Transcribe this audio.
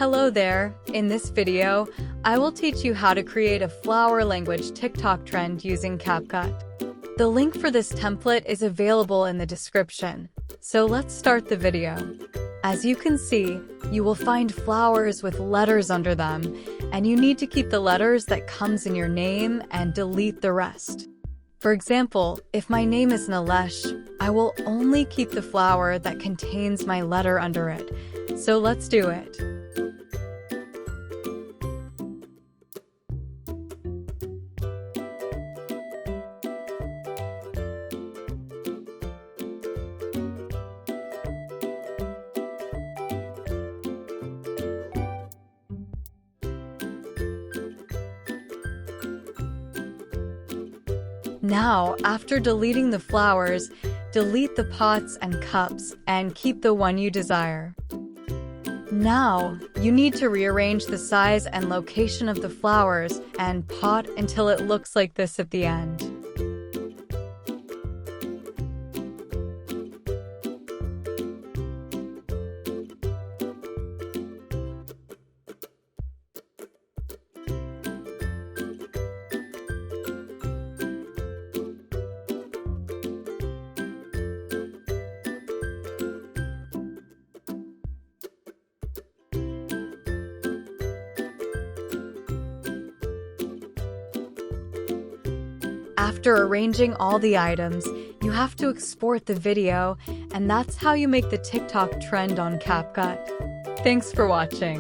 Hello there! In this video, I will teach you how to create a flower language TikTok trend using CapCut. The link for this template is available in the description. So let's start the video. As you can see, you will find flowers with letters under them, and you need to keep the letters that comes in your name and delete the rest. For example, if my name is Nilesh, I will only keep the flower that contains my letter under it. So let's do it. Now, after deleting the flowers, delete the pots and cups and keep the one you desire. Now, you need to rearrange the size and location of the flowers and pot until it looks like this at the end. After arranging all the items, you have to export the video, and that's how you make the TikTok trend on CapCut. Thanks for watching.